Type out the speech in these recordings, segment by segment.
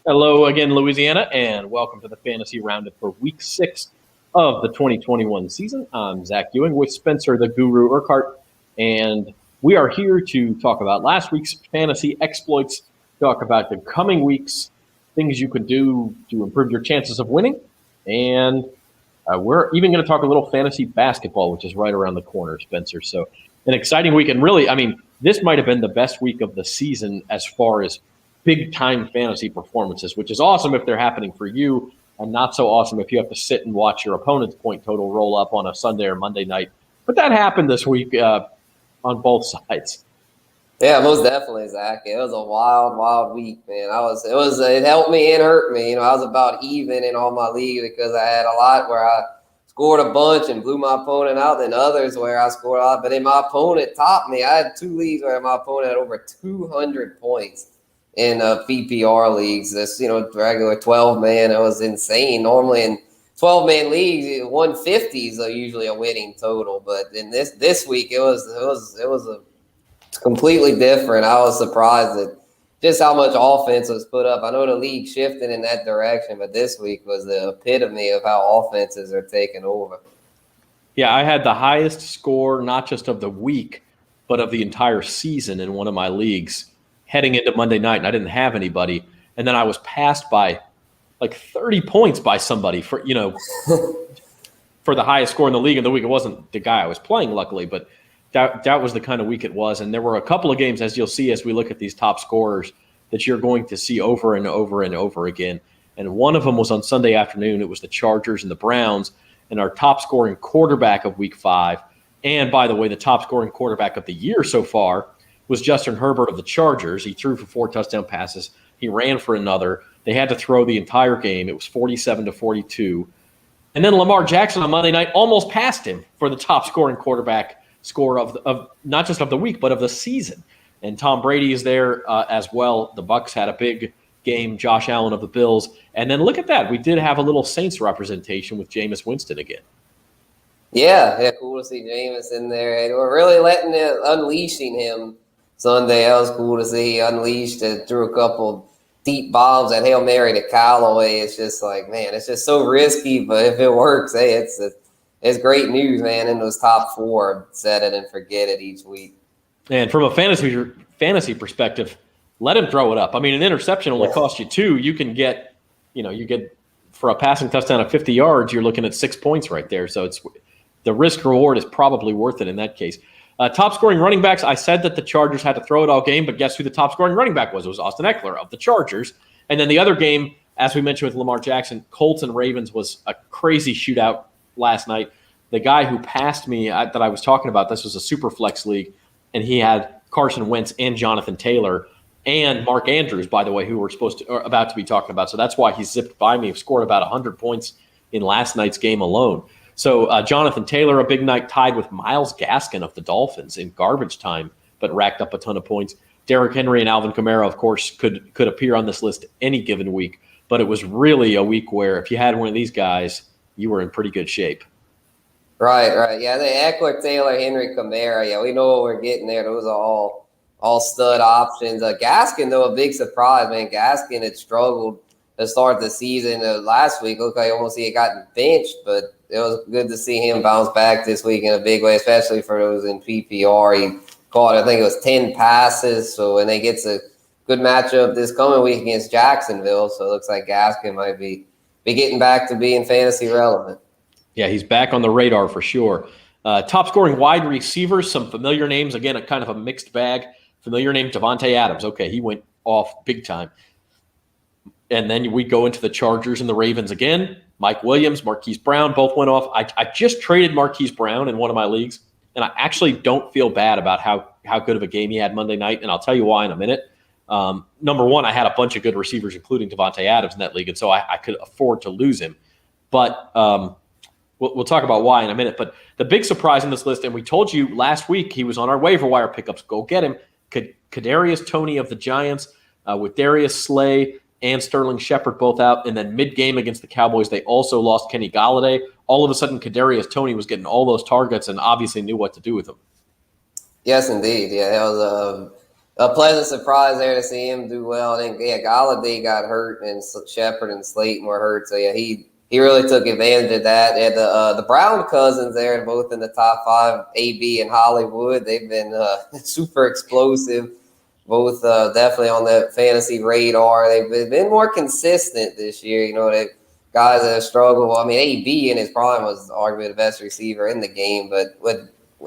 Hello again, Louisiana, and welcome to the Fantasy Roundup for Week 6 of the 2021 season. I'm Zach Ewing with Spencer the Guru Urquhart, and we are here to talk about last week's fantasy exploits, talk about the coming weeks, things you could do to improve your chances of winning, and we're even going to talk a little fantasy basketball, which is right around the corner, Spencer. So an exciting week, and really, this might have been the best week of the season as far as big-time fantasy performances, which is awesome if they're happening for you and not so awesome if you have to sit and watch your opponent's point total roll up on a Sunday or Monday night. But that happened this week on both sides. Yeah, most definitely, Zach. It was a wild week, man. It helped me and hurt me. I was about even in all my leagues because I had a lot where I scored a bunch and blew my opponent out, then others where I scored a lot. But then my opponent topped me. I had 2 leagues where my opponent had over 200 points in PPR leagues. This, regular 12-man, it was insane. Normally in 12-man leagues, 150s are usually a winning total, but in this week it was completely different. I was surprised at just how much offense was put up. I know the league shifted in that direction, but this week was the epitome of how offenses are taking over. Yeah, I had the highest score, not just of the week, but of the entire season in one of my leagues heading into Monday night, and I didn't have anybody. And then I was passed by like 30 points by somebody for for the highest score in the league in the week. It wasn't the guy I was playing, luckily, but that was the kind of week it was. And there were a couple of games, as you'll see as we look at these top scorers, that you're going to see over and over and over again. And one of them was on Sunday afternoon. It was the Chargers and the Browns, and our top scoring quarterback of week 5. And by the way, the top scoring quarterback of the year so far was Justin Herbert of the Chargers. He threw for 4 touchdown passes. He ran for another. They had to throw the entire game. It was 47-42. And then Lamar Jackson on Monday night almost passed him for the top scoring quarterback score of not just of the week, but of the season. And Tom Brady is there as well. The Bucs had a big game, Josh Allen of the Bills. And then look at that. We did have a little Saints representation with Jameis Winston again. Yeah, cool to see Jameis in there. And we're really unleashing him Sunday. That was cool to see. He unleashed and threw a couple deep bombs at Hail Mary to Callaway. It's just like, man, it's just so risky. But if it works, hey, it's great news, man. In those top 4, set it and forget it each week. And from a fantasy perspective, let him throw it up. An interception only costs you 2. You can get, you get for a passing touchdown of 50 yards, you're looking at 6 points right there. So the risk reward is probably worth it in that case. Top scoring running backs, I said that the Chargers had to throw it all game, but guess who the top scoring running back was? It was Austin Eckler of the Chargers. And then the other game, as we mentioned with Lamar Jackson, Colts and Ravens was a crazy shootout last night. The guy who passed me that I was talking about, this was a super flex league, and he had Carson Wentz and Jonathan Taylor and Mark Andrews, by the way, who we're about to be talking about. So that's why he zipped by me. He scored about 100 points in last night's game alone. So Jonathan Taylor, a big night, tied with Myles Gaskin of the Dolphins in garbage time, but racked up a ton of points. Derrick Henry and Alvin Kamara, of course, could appear on this list any given week, but it was really a week where if you had one of these guys, you were in pretty good shape. Right. Yeah, the Eckler, Taylor, Henry, Kamara. Yeah, we know what we're getting there. Those are all stud options. Gaskin, though, a big surprise, man. Gaskin had struggled to start the season last week. Looked like almost he had gotten benched, but it was good to see him bounce back this week in a big way, especially for those in PPR. He caught, I think it was 10 passes. So when they get a good matchup this coming week against Jacksonville, so it looks like Gaskin might be getting back to being fantasy relevant. Yeah, he's back on the radar for sure. Top scoring wide receivers, some familiar names. Again, a kind of a mixed bag. Familiar name, Davante Adams. Okay, he went off big time. And then we go into the Chargers and the Ravens again. Mike Williams, Marquise Brown, both went off. I just traded Marquise Brown in one of my leagues, and I actually don't feel bad about how good of a game he had Monday night, and I'll tell you why in a minute. Number one, I had a bunch of good receivers, including Davante Adams in that league, and so I could afford to lose him. But we'll talk about why in a minute. But the big surprise in this list, and we told you last week he was on our waiver wire pickups. Go get him. Kadarius Toney of the Giants with Darius Slay and Sterling Shepard both out. And then mid-game against the Cowboys, they also lost Kenny Golladay. All of a sudden, Kadarius Toney was getting all those targets and obviously knew what to do with them. Yes, indeed. Yeah, that was A pleasant surprise there to see him do well. I think, yeah, Galladay got hurt and Shepard and Slayton were hurt. So, yeah, he really took advantage of that. They had the Brown cousins there, both in the top 5, AB and Hollywood. They've been super explosive, both definitely on the fantasy radar. They've been more consistent this year. You know, they guys that have struggled. I mean, AB in his prime was arguably the best receiver in the game, but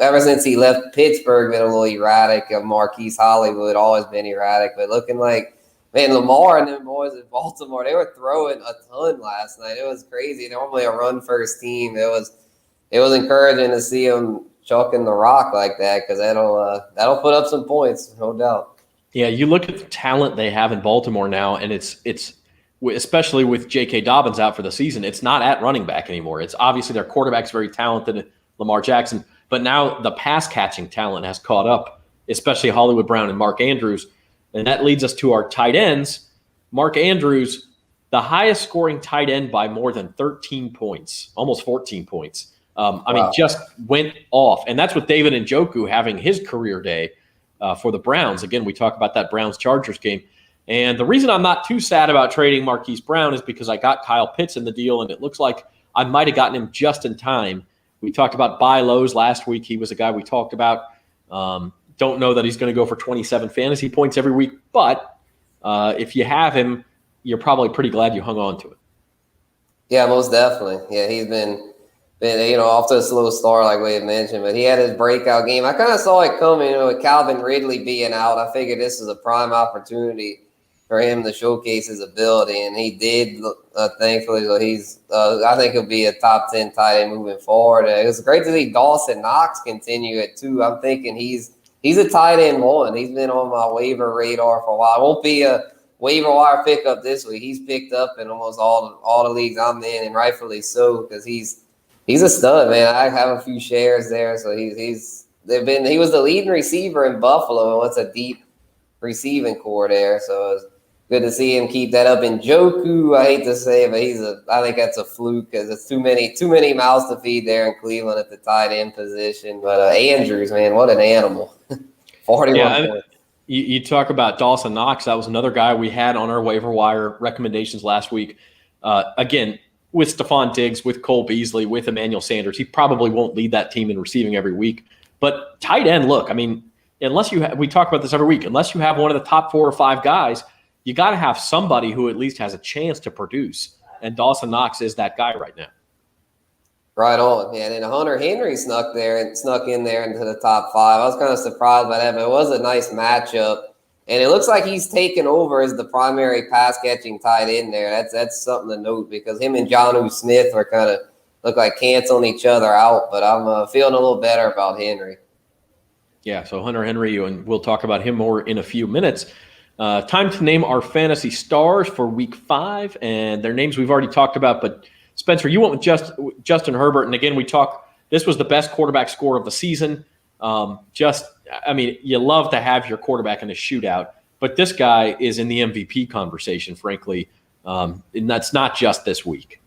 ever since he left Pittsburgh, been a little erratic. Marquise Hollywood always been erratic, but looking like, man, Lamar and them boys in Baltimore, they were throwing a ton last night. It was crazy. Normally a run first team. It was encouraging to see them chucking the rock like that, because that'll put up some points, no doubt. Yeah, you look at the talent they have in Baltimore now, and it's especially with J.K. Dobbins out for the season, it's not at running back anymore. It's obviously their quarterback's very talented, Lamar Jackson, but now the pass catching talent has caught up, especially Hollywood Brown and Mark Andrews. And that leads us to our tight ends. Mark Andrews, the highest scoring tight end by more than 13 points, almost 14 points. I mean, just went off. And that's with David Njoku having his career day for the Browns. Again, we talk about that Browns-Chargers game. And the reason I'm not too sad about trading Marquise Brown is because I got Kyle Pitts in the deal, and it looks like I might have gotten him just in time. We talked about buy lows last week. He was a guy we talked about. Don't know that he's going to go for 27 fantasy points every week, but if you have him, you're probably pretty glad you hung on to it. Yeah, most definitely. Yeah, he's been off to a slow start, like we had mentioned, but he had his breakout game. I kind of saw it coming, with Calvin Ridley being out. I figured this is a prime opportunity for him to showcase his ability, and he did, thankfully. So he's, I think he'll be a top 10 tight end moving forward. It was great to see Dawson Knox continue it too. I'm thinking he's a tight end one. He's been on my waiver radar for a while. It won't be a waiver wire pickup this week. He's picked up in almost all the leagues I'm in, and rightfully so, because he's a stud, man. I have a few shares there, so he was the leading receiver in Buffalo, and what's a deep receiving core there. So it's good to see him keep that up. And Njoku, I hate to say it, but I think that's a fluke, because it's too many mouths to feed there in Cleveland at the tight end position. But Andrews, man, what an animal! 41 points. You talk about Dawson Knox. That was another guy we had on our waiver wire recommendations last week. Again, with Stephon Diggs, with Cole Beasley, with Emmanuel Sanders, he probably won't lead that team in receiving every week. But tight end, look, I mean, unless we talk about this every week, unless you have one of the top 4 or 5 guys, you got to have somebody who at least has a chance to produce. And Dawson Knox is that guy right now. Right on, man. And Hunter Henry snuck in there into the top 5. I was kind of surprised by that, but it was a nice matchup. And it looks like he's taken over as the primary pass-catching tight end there. That's something to note, because him and Jonnu Smith are kind of look like canceling each other out. But I'm feeling a little better about Henry. Yeah, so Hunter Henry, and we'll talk about him more in a few minutes. Time to name our fantasy stars for Week 5, and their names we've already talked about. But Spencer, you went with Justin Herbert, and again, this was the best quarterback score of the season. You love to have your quarterback in a shootout, but this guy is in the MVP conversation, frankly, and that's not just this week.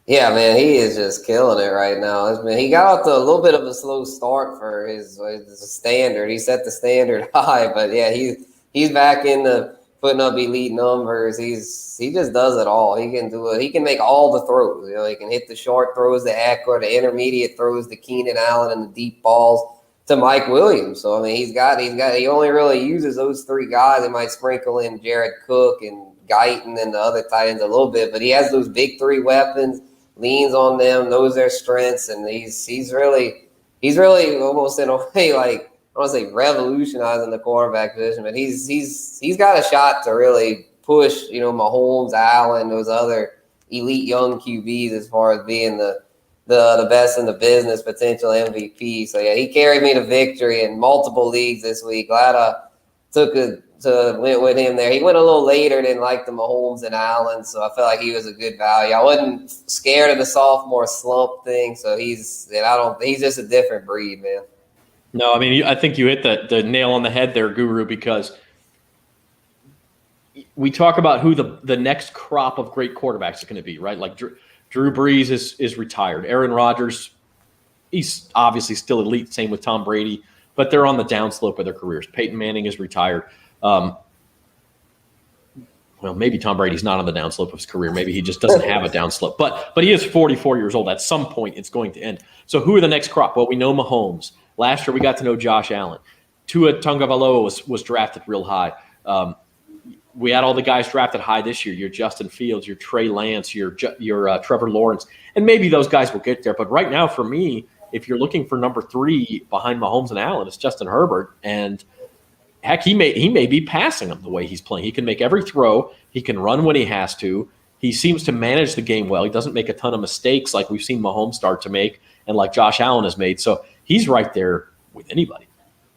Yeah, man, he is just killing it right now. He got off to a little bit of a slow start for his standard. He set the standard high, but yeah, he's back into putting up elite numbers. He just does it all. He can do it. He can make all the throws. He can hit the short throws, the Eckler, the intermediate throws, the Keenan Allen, and the deep balls to Mike Williams. So I mean, he only really uses those 3 guys. He might sprinkle in Jared Cook and Guyton and the other tight ends a little bit, but he has those big 3 weapons, leans on them, knows their strengths, and he's really almost in a way, like, I want to say revolutionizing the quarterback position, but he's got a shot to really push, Mahomes, Allen, those other elite young QBs as far as being the best in the business, potential MVP. So yeah, he carried me to victory in multiple leagues this week. Glad I went with him there. He went a little later than like the Mahomes and Allen, so I felt like he was a good value. I wasn't scared of the sophomore slump thing, so he's just a different breed, man. No, I mean, I think you hit the nail on the head there, Guru, because we talk about who the next crop of great quarterbacks is going to be, right? Like Drew Brees is retired. Aaron Rodgers, he's obviously still elite. Same with Tom Brady. but they're on the downslope of their careers. Peyton Manning is retired. Well, maybe Tom Brady's not on the downslope of his career. Maybe he just doesn't have a downslope. But he is 44 years old. At some point, it's going to end. So who are the next crop? Well, we know Mahomes. Last year, we got to know Josh Allen. Tua Tagovailoa was drafted real high. We had all the guys drafted high this year. Your Justin Fields, your Trey Lance, your Trevor Lawrence. And maybe those guys will get there. But right now, for me, if you're looking for number 3 behind Mahomes and Allen, it's Justin Herbert. And heck, he may be passing him the way he's playing. He can make every throw. He can run when he has to. He seems to manage the game well. He doesn't make a ton of mistakes like we've seen Mahomes start to make and like Josh Allen has made. So he's right there with anybody.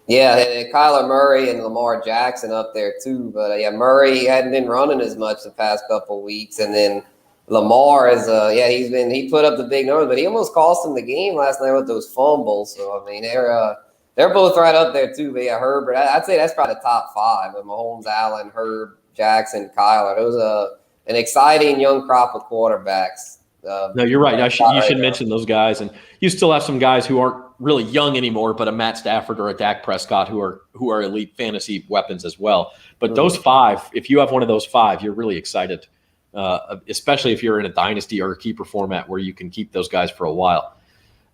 Yeah, and Kyler Murray and Lamar Jackson up there too. But Murray hadn't been running as much the past couple of weeks, and then Lamar is he put up the big numbers, but he almost cost him the game last night with those fumbles. So I mean they're both right up there too. But Herbert, I'd say that's probably the top 5 with Mahomes, Allen, Herb, Jackson, Kyler. It was an exciting young crop of quarterbacks. No, you're right. You should mention those guys, and you still have some guys who aren't really young anymore, but a Matt Stafford or a Dak Prescott who are elite fantasy weapons as well. But those 5, if you have one of those 5, you're really excited, especially if you're in a dynasty or a keeper format where you can keep those guys for a while.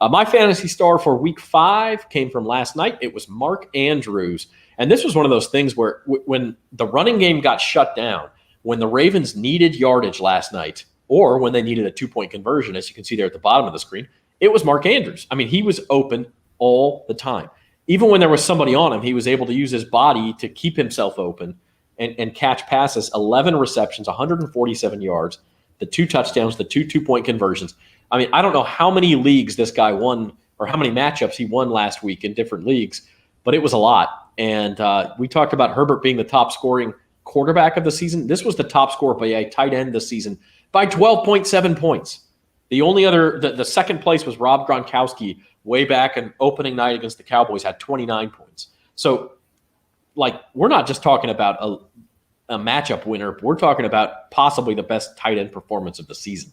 My fantasy star for week 5 came from last night. It was Mark Andrews. And this was one of those things where when the running game got shut down, when the Ravens needed yardage last night, or when they needed a 2-point conversion, as you can see there at the bottom of the screen, it was Mark Andrews. I mean, he was open all the time. Even when there was somebody on him, he was able to use his body to keep himself open and catch passes. 11 receptions, 147 yards, the 2 touchdowns, the 2 2-point conversions. I mean, I don't know how many leagues this guy won or how many matchups he won last week in different leagues, but it was a lot. And we talked about Herbert being the top scoring quarterback of the season. This was the top scorer by a tight end this season by 12.7 points. The only other, the second place was Rob Gronkowski way back in opening night against the Cowboys, had 29 points. So, we're not just talking about a matchup winner. We're talking about possibly the best tight end performance of the season.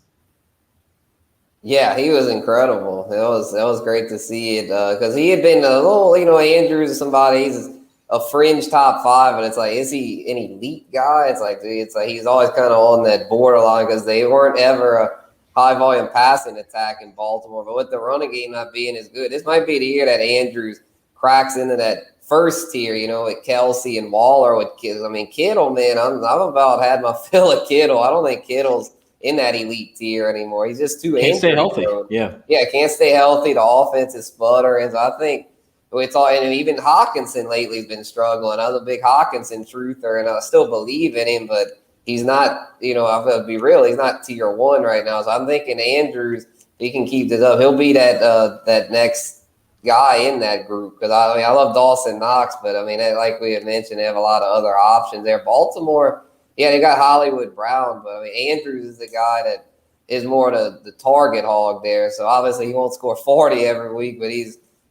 Yeah, he was incredible. That was great to see it because he had been a little, Andrews is somebody, he's a fringe top 5, and it's like, is he an elite guy? It's like he's always kind of on that borderline because they weren't ever a high volume passing attack in Baltimore. But with the running game not being as good, this might be the year that Andrews cracks into that first tier, with Kelsey and Waller with Kittle. I mean, Kittle, man, I'm about had my fill of Kittle. I don't think Kittle's in that elite tier anymore. He's just too can't stay healthy. Prone. Yeah, can't stay healthy. The offense is sputtering. So I think it's all. And even Hawkinson lately has been struggling. I was a big Hawkinson truther, and I still believe in him, but he's not. I've got to be real. He's not tier 1 right now. So I'm thinking Andrews, he can keep this up. He'll be that next guy in that group because I love Dawson Knox, but like we had mentioned, they have a lot of other options there. Baltimore. Yeah, they got Hollywood Brown, but Andrews is the guy that is more the target hog there. So obviously he won't score 40 every week, but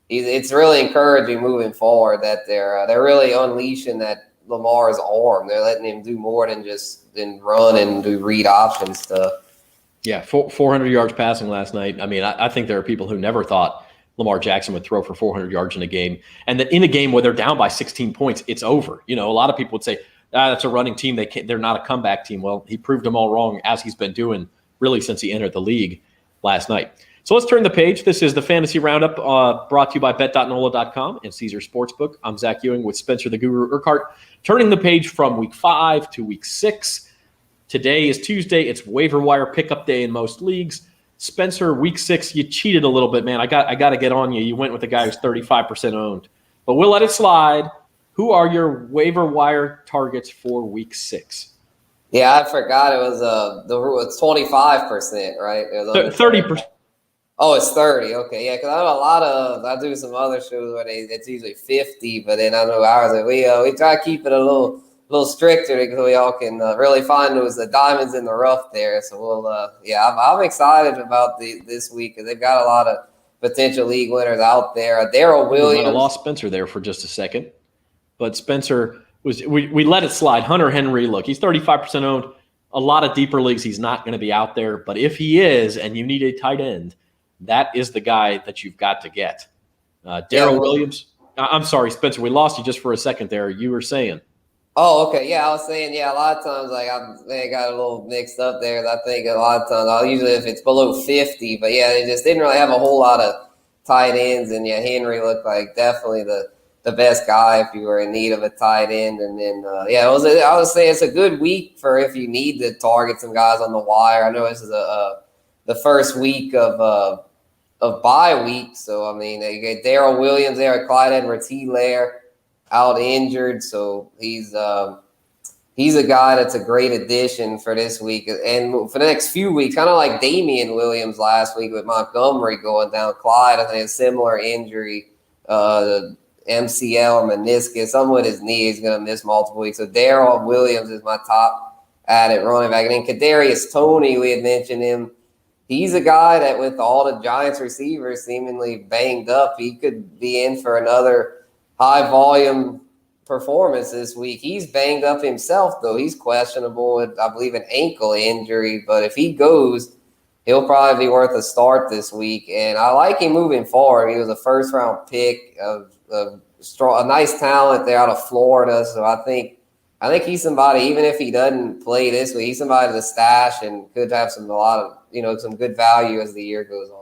it's really encouraging moving forward that they're really unleashing that Lamar's arm. They're letting him do more than run and do read option stuff. Yeah, 400 yards passing last night. I mean, I think there are people who never thought Lamar Jackson would throw for 400 yards in a game, and that in a game where they're down by 16 points, it's over. A lot of people would say, that's a running team. They're not a comeback team. Well, he proved them all wrong, as he's been doing really since he entered the league last night. So let's turn the page. This is the Fantasy Roundup brought to you by Bet.NOLA.com and Caesar Sportsbook. I'm Zach Ewing with Spencer the Guru Urquhart. Turning the page from week 5 to week 6. Today is Tuesday. It's waiver wire pickup day in most leagues. Spencer, week 6, you cheated a little bit, man. I got to get on you. You went with a guy who's 35% owned. But we'll let it slide. Who are your waiver wire targets for week 6? Yeah, I forgot it was 25%, right? It was 30%. Oh, it's 30. Okay, yeah, because I know I do some other shows where it's usually 50, but then I know ours we try to keep it a little stricter because we all can really find the diamonds in the rough there. So we'll I'm excited about this week because they've got a lot of potential league winners out there. Darrel Williams. I lost Spencer there for just a second. But Spencer we let it slide. Hunter Henry, look, he's 35% owned. A lot of deeper leagues, he's not going to be out there. But if he is, and you need a tight end, that is the guy that you've got to get. Darrel Williams. I'm sorry, Spencer. We lost you just for a second there. You were saying. Oh, okay. Yeah, I was saying, a lot of times, like, I got a little mixed up there. I think a lot of times, usually if it's below 50, but yeah, they just didn't really have a whole lot of tight ends. And yeah, Henry looked like definitely the best guy if you were in need of a tight end. And then, I was saying it's a good week for if you need to target some guys on the wire. I know this is the first week of bye week. So, I mean, you get Darrel Williams there, Clyde Edwards-Helaire out injured. So he's a guy that's a great addition for this week. And for the next few weeks, kind of like Damian Williams last week with Montgomery going down. Clyde, I think, a similar injury, MCL or meniscus, something with his knee. He's going to miss multiple weeks. So Darrel Williams is my top added running back. And then Kadarius Toney, we had mentioned him. He's a guy that with all the Giants receivers seemingly banged up, he could be in for another high volume performance this week. He's banged up himself, though. He's questionable with, I believe, an ankle injury. But if he goes, he'll probably be worth a start this week. And I like him moving forward. He was a first-round pick of a nice talent there out of Florida. So I think he's somebody, even if he doesn't play this week, he's somebody to stash and could have some good value as the year goes on.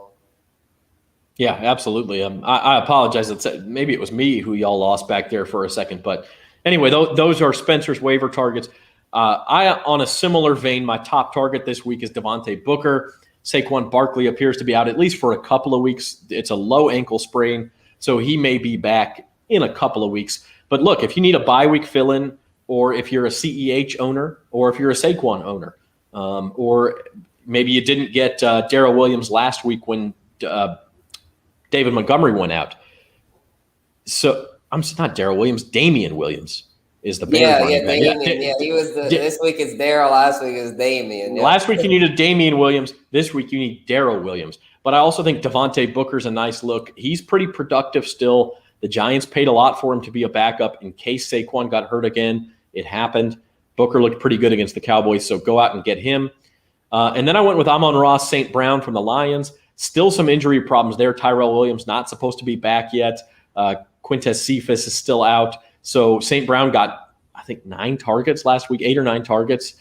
Yeah, absolutely. I apologize. Maybe it was me who y'all lost back there for a second. But anyway, those are Spencer's waiver targets. On a similar vein, my top target this week is Devontae Booker. Saquon Barkley appears to be out at least for a couple of weeks. It's a low ankle sprain, so he may be back in a couple of weeks. But look, if you need a bye week fill-in, or if you're a CEH owner, or if you're a Saquon owner, or maybe you didn't get Darrel Williams last week when David Montgomery went out. So I'm not Darrel Williams. Damian Williams is the Bears running back. Damian. He was this week it's Darrel. Last week is Damian. Yep. Last week you needed Damian Williams. This week you need Darrel Williams. But I also think Devontae Booker's a nice look. He's pretty productive still. The Giants paid a lot for him to be a backup in case Saquon got hurt again. It happened. Booker looked pretty good against the Cowboys, so go out and get him. And then I went with Amon-Ra St. Brown from the Lions. Still some injury problems there. Tyrell Williams not supposed to be back yet. Quintez Cephas is still out. So St. Brown got, I think, 9 targets last week, 8 or 9 targets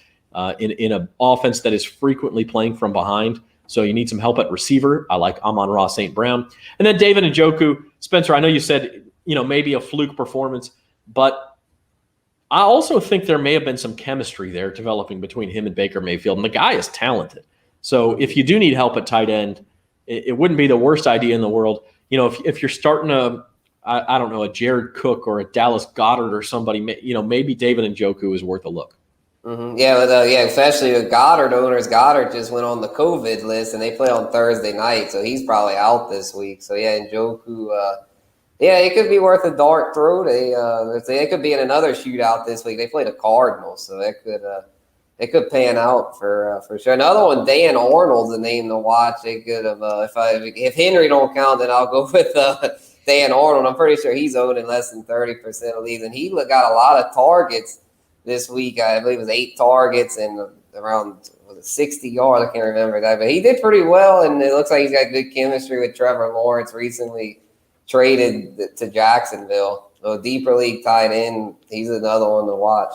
in an offense that is frequently playing from behind. So you need some help at receiver. I like Amon-Ra St. Brown. And then David Njoku. Spencer, I know you said, maybe a fluke performance, but I also think there may have been some chemistry there developing between him and Baker Mayfield. And the guy is talented. So if you do need help at tight end, it wouldn't be the worst idea in the world. If you're starting a Jared Cook or a Dallas Goedert or somebody, maybe David Njoku is worth a look. Mm-hmm. Yeah, but especially with Goddard owners. Goddard just went on the COVID list, and they play on Thursday night, so he's probably out this week. So yeah, Njoku, it could be worth a dart throw. It could be in another shootout this week. They play the Cardinals, so it could pan out for sure. Another one, Dan Arnold's a name to watch. They could have if Henry don't count, then I'll go with Dan Arnold. I'm pretty sure he's owned in less than 30% of leagues, and he got a lot of targets this week. I believe it was 8 targets and around 60 yards. I can't remember that, but he did pretty well, and it looks like he's got good chemistry with Trevor Lawrence. Recently traded to Jacksonville, so deeper league tight end. He's another one to watch.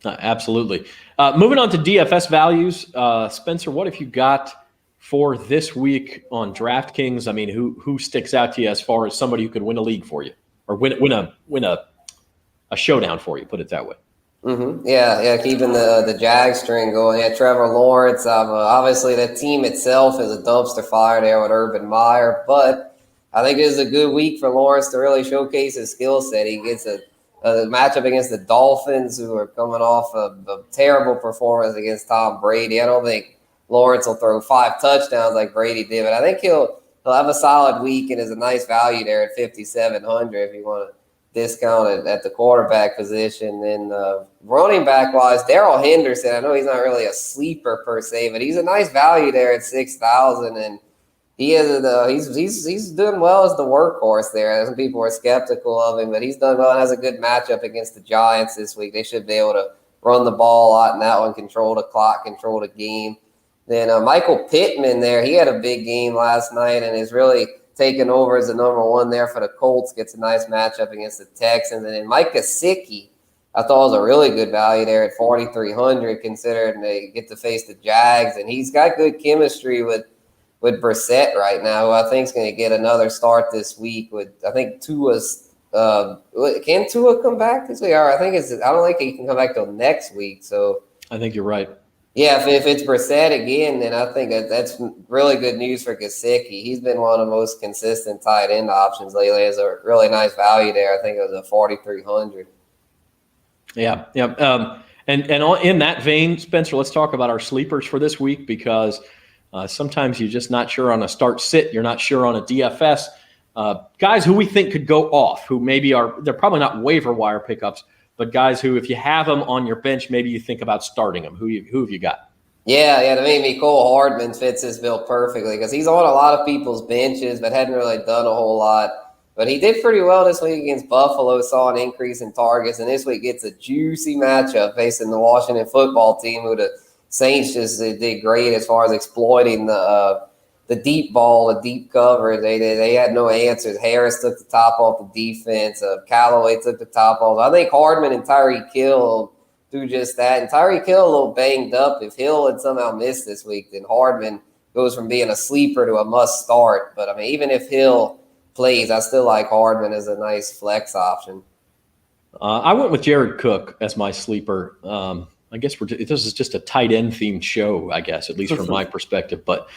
Absolutely. Moving on to DFS values, Spencer, what have you got for this week on DraftKings? I mean, who sticks out to you as far as somebody who could win a league for you or win a showdown for you? Put it that way. Mm-hmm. Yeah, keeping the Jag string going. Yeah, Trevor Lawrence. Obviously, the team itself is a dumpster fire there with Urban Meyer, but I think this is a good week for Lawrence to really showcase his skill set. He gets a matchup against the Dolphins, who are coming off a terrible performance against Tom Brady. I don't think Lawrence will throw 5 touchdowns like Brady did, but I think he'll have a solid week and is a nice value there at 5,700 if you want to discount it at the quarterback position. And running back wise, Darrell Henderson, I know he's not really a sleeper per se, but he's a nice value there at 6,000, and he's doing well as the workhorse there. Some people were skeptical of him, but he's done well and has a good matchup against the Giants this week. They should be able to run the ball a lot in that one, control the clock, control the game. Then Michael Pittman there, he had a big game last night and is really taking over as the number one there for the Colts, gets a nice matchup against the Texans. And then Mike Gesicki, I thought was a really good value there at 4,300, considering they get to face the Jags. And he's got good chemistry with Brissett right now, who I think is going to get another start this week. With I think Tua's can Tua come back this week? Or I don't think he can come back till next week. So I think you're right. Yeah, if it's Brissett again, then I think that's really good news for Gesicki. He's been one of the most consistent tight end options lately. Has a really nice value there. I think it was a 4,300. Yeah. And in that vein, Spencer, let's talk about our sleepers for this week, because sometimes you're just not sure on a start sit. You're not sure on a DFS. Guys who we think could go off, who maybe they're probably not waiver wire pickups, but guys who, if you have them on your bench, maybe you think about starting them. Who have you got? Yeah, to me, Cole Hardman fits this bill perfectly because he's on a lot of people's benches but hadn't really done a whole lot. But he did pretty well this week against Buffalo, saw an increase in targets, and this week gets a juicy matchup facing the Washington football team, who the Saints just did great as far as exploiting the deep ball, the deep cover. They had no answers. Harris took the top off the defense. Callaway took the top off. I think Hardman and Tyreek Hill do just that. And Tyreek Hill a little banged up. If Hill had somehow missed this week, then Hardman goes from being a sleeper to a must start. But, I mean, even if Hill plays, I still like Hardman as a nice flex option. I went with Jared Cook as my sleeper. I guess this is just a tight end themed show, I guess, at least from my perspective. But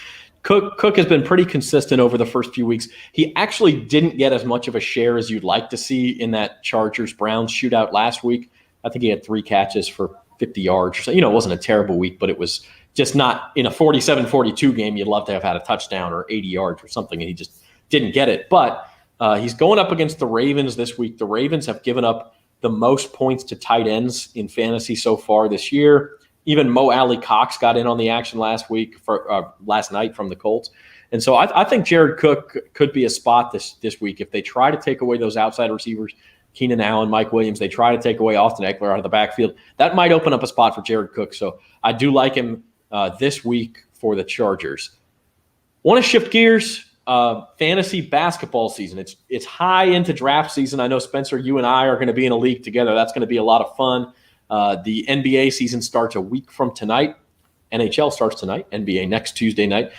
Cook has been pretty consistent over the first few weeks. He actually didn't get as much of a share as you'd like to see in that Chargers-Browns shootout last week. I think he had 3 catches for 50 yards. So, it wasn't a terrible week, but it was just not in a 47-42 game. You'd love to have had a touchdown or 80 yards or something, and he just didn't get it. But he's going up against the Ravens this week. The Ravens have given up the most points to tight ends in fantasy so far this year. Even Mo Alley Cox got in on the action last night from the Colts. And so I think Jared Cook could be a spot this week. If they try to take away those outside receivers, Keenan Allen, Mike Williams, they try to take away Austin Eckler out of the backfield, that might open up a spot for Jared Cook. So I do like him this week for the Chargers. Want to shift gears? Fantasy basketball season. It's high into draft season. I know, Spencer, you and I are going to be in a league together. That's going to be a lot of fun. The NBA season starts a week from tonight. NHL starts tonight. NBA next Tuesday night.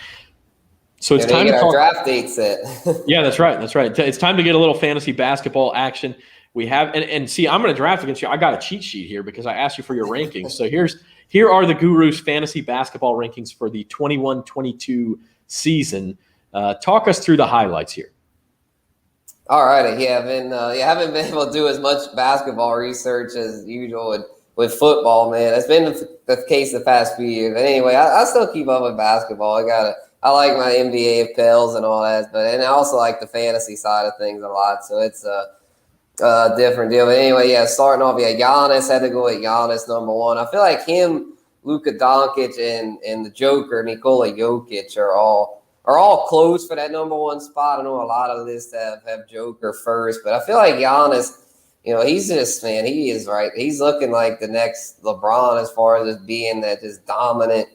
So it's time to get our draft date set. Yeah, that's right. It's time to get a little fantasy basketball action. We have and see, I'm going to draft against you. I got a cheat sheet here because I asked you for your rankings. So here are the Guru's fantasy basketball rankings for the 21-22 season. Talk us through the highlights here. All right. Yeah, haven't been able to do as much basketball research as usual with football, man. It's been the case the past few years. But anyway, I still keep up with basketball. I like my NBA pills and all that, and I also like the fantasy side of things a lot. So it's a different deal. But anyway, yeah, starting off, Giannis, had to go with Giannis number one. I feel like him, Luka Doncic, and the Joker, Nikola Jokic, are all close for that number one spot. I know a lot of lists have Joker first, but I feel like Giannis, he's just, man, he is right. He's looking like the next LeBron as far as just being that just dominant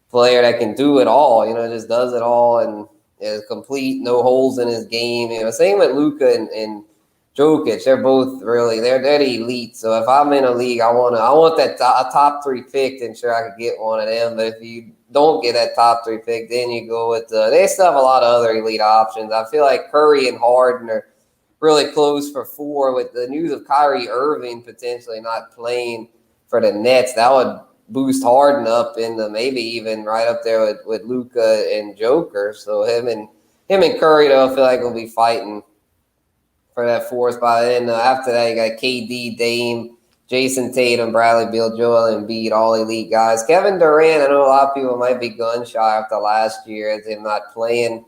player that can do it all, just does it all and is complete, no holes in his game. Same with Luka and Jokic. They're both really, they're the elite. So if I'm in a league, I want that top 3 pick to ensure I could get one of them. But if you don't get that top 3 pick, then you go with they still have a lot of other elite options. I feel like Curry and Harden are really close for 4 with the news of Kyrie Irving potentially not playing for the Nets. That would boost Harden up into maybe even right up there with Luka and Joker. So him and Curry, though, I feel like will be fighting for that 4th spot. And after that, you got KD, Dame, Jason Tatum, Bradley Beal, Joel Embiid, all elite guys. Kevin Durant, I know a lot of people might be gun shy after last year as him not playing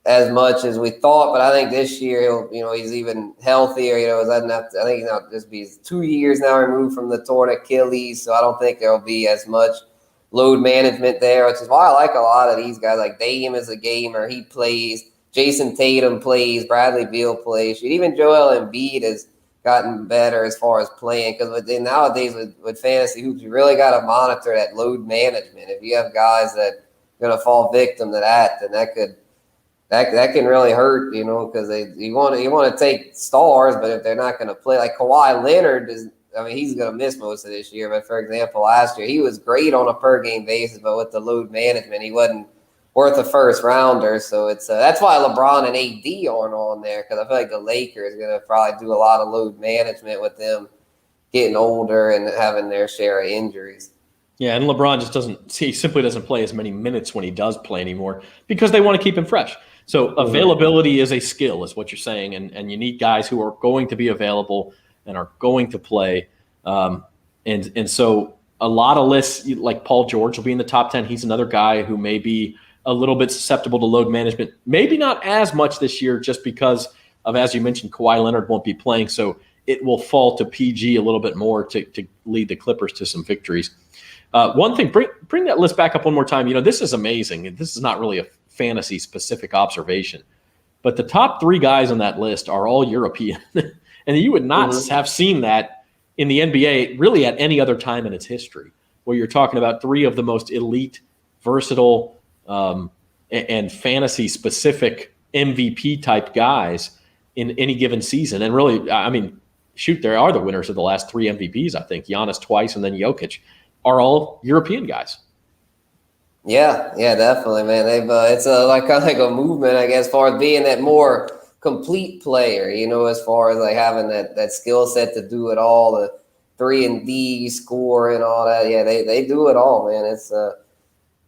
as much as we thought, but I think this year he's even healthier. I think he's 2 years now removed from the torn Achilles, so I don't think there'll be as much load management there, which is why I like a lot of these guys. Like Dame is a gamer, he plays. Jason Tatum plays. Bradley Beal plays. Even Joel Embiid has gotten better as far as playing, because nowadays with fantasy hoops, you really got to monitor that load management. If you have guys that are going to fall victim to that, then that that can really hurt, because you want to take stars, but if they're not going to play, like Kawhi Leonard he's going to miss most of this year. But for example, last year he was great on a per game basis, but with the load management, he wasn't worth a first rounder. So it's that's why LeBron and AD aren't on there, because I feel like the Lakers are going to probably do a lot of load management with them getting older and having their share of injuries. Yeah, and LeBron simply doesn't play as many minutes when he does play anymore because they want to keep him fresh. So availability is a skill, is what you're saying, and you need guys who are going to be available and are going to play. And so a lot of lists, like Paul George will be in the top 10. He's another guy who may be a little bit susceptible to load management. Maybe not as much this year just because of, as you mentioned, Kawhi Leonard won't be playing. So it will fall to PG a little bit more to lead the Clippers to some victories. One thing, bring that list back up one more time. This is amazing. This is not really a fantasy-specific observation, but the top 3 guys on that list are all European. And you would not have seen that in the NBA really at any other time in its history, where you're talking about 3 of the most elite, versatile, and fantasy-specific MVP-type guys in any given season. And really, there are the winners of the last 3 MVPs, I think. Giannis twice and then Jokic are all European guys. Yeah, definitely, man. They've it's kind of like a movement, I guess, as far as being that more complete player, as far as like having that skill set to do it all, the 3-and-D score and all that. Yeah, they do it all, man.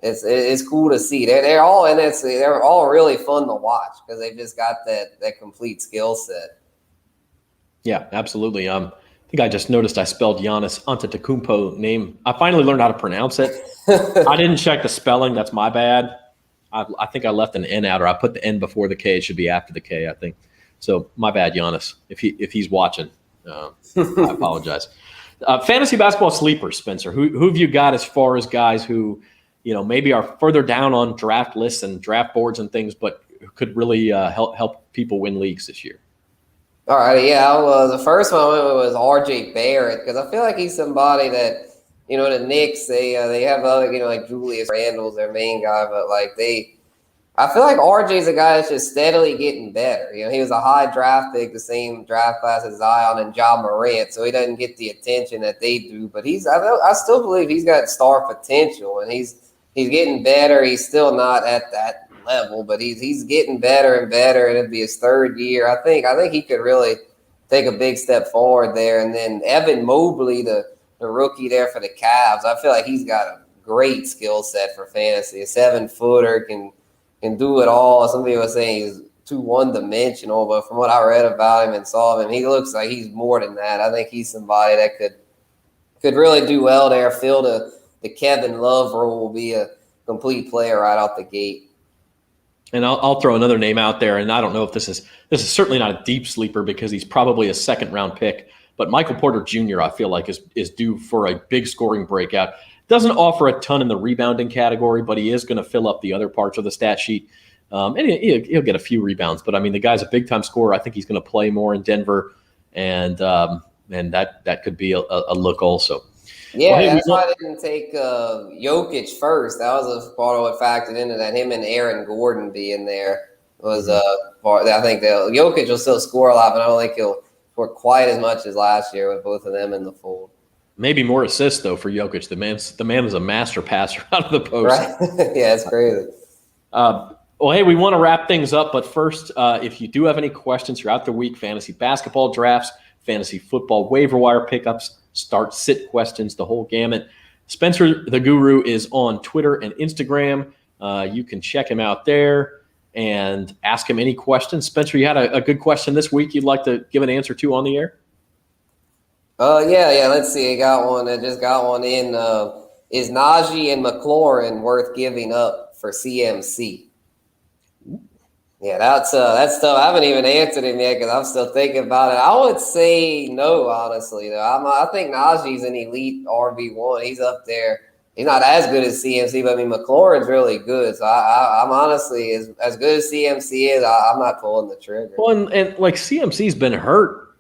It's cool to see. They're all really fun to watch because they've just got that complete skill set. Yeah, absolutely. I think I just noticed I spelled Giannis Antetokounmpo name. I finally learned how to pronounce it. I didn't check the spelling. That's my bad. I think I left an N out, or I put the N before the K. It should be after the K, I think. So my bad, Giannis. If he's watching, I apologize. Fantasy basketball sleepers, Spencer. Who have you got as far as guys who, maybe are further down on draft lists and draft boards and things, but could really help people win leagues this year? All right, yeah. The first one I went with was RJ Barrett, because I feel like he's somebody that, the Knicks, they have other, like Julius Randle's their main guy, but I feel like RJ's a guy that's just steadily getting better. He was a high draft pick, the same draft class as Zion and Ja Morant, so he doesn't get the attention that they do. But I still believe he's got star potential, and he's getting better. He's still not at that level, but he's getting better and better, and it'll be his 3rd year. I think he could really take a big step forward there. And then Evan Mobley, the rookie there for the Cavs, I feel like he's got a great skill set for fantasy. A 7-footer can do it all. Some people are saying he's too one-dimensional, but from what I read about him and saw him, he looks like he's more than that. I think he's somebody that could really do well there, fill the Kevin Love role, will be a complete player right out the gate. And I'll throw another name out there, and I don't know if this is certainly not a deep sleeper because he's probably a 2nd-round pick, but Michael Porter Jr. I feel like is due for a big scoring breakout. Doesn't offer a ton in the rebounding category, but he is going to fill up the other parts of the stat sheet. And he'll get a few rebounds, but the guy's a big-time scorer. I think he's going to play more in Denver, and that could be a look also. Yeah, that's why I didn't take Jokic first. That was a part of what factored into that. Him and Aaron Gordon being there was part. I think Jokic will still score a lot, but I don't think he'll score quite as much as last year with both of them in the fold. Maybe more assists though for Jokic. The man is a master passer out of the post. Right? Yeah, it's crazy. Well, hey, we want to wrap things up, but first, if you do have any questions throughout the week, fantasy basketball drafts, fantasy football waiver wire pickups, start sit questions, the whole gamut. Spencer the Guru is on Twitter and Instagram. You can check him out there and ask him any questions. Spencer, you had a good question this week you'd like to give an answer to on the air? Yeah. Let's see. I just got one in. Is Najee and McLaurin worth giving up for CMC? Yeah, that's tough. I haven't even answered him yet because I'm still thinking about it. I would say no, honestly. Though I think Najee's an elite RB1. He's up there. He's not as good as CMC, but McLaurin's really good. So I'm honestly as good as CMC is. I'm not pulling the trigger. Well, and like CMC's been hurt.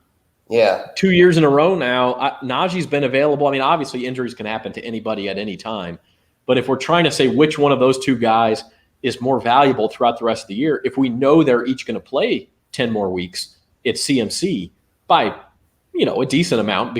Yeah, 2 years in a row now. Najee's been available. Obviously injuries can happen to anybody at any time. But if we're trying to say which one of those two guys is more valuable throughout the rest of the year. If we know they're each going to play 10 more weeks, it's CMC by, a decent amount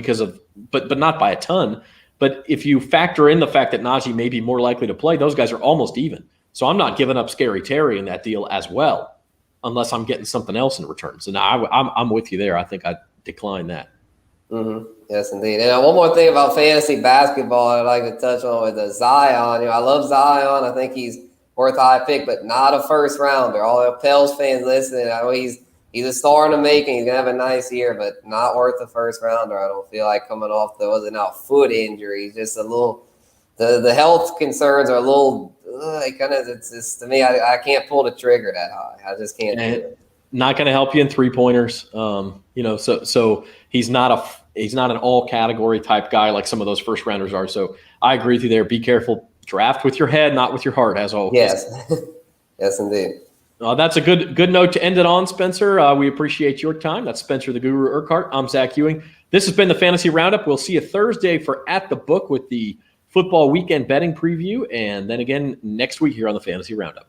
but not by a ton. But if you factor in the fact that Najee may be more likely to play, those guys are almost even. So I'm not giving up Scary Terry in that deal as well, unless I'm getting something else in return. So now I'm with you there. I think I'd decline that. Mm-hmm. Yes, indeed. And one more thing about fantasy basketball I'd like to touch on with the Zion. I love Zion. I think he's worth a high pick, but not a first rounder. All the Pels fans listening, I know he's a star in the making. He's gonna have a nice year, but not worth a first rounder. I don't feel like coming off foot injury. Just a little. The health concerns are a little. It's just, to me, I can't pull the trigger that high. I just can't do it. Not going to help you in 3-pointers. So he's not an all category type guy like some of those first rounders are. So I agree with you there. Be careful. Draft with your head, not with your heart, as always. Yes. Yes, indeed. That's a good note to end it on, Spencer. We appreciate your time. That's Spencer the Guru Urquhart. I'm Zach Ewing. This has been the Fantasy Roundup. We'll see you Thursday for At the Book with the football weekend betting preview, and then again next week here on the Fantasy Roundup.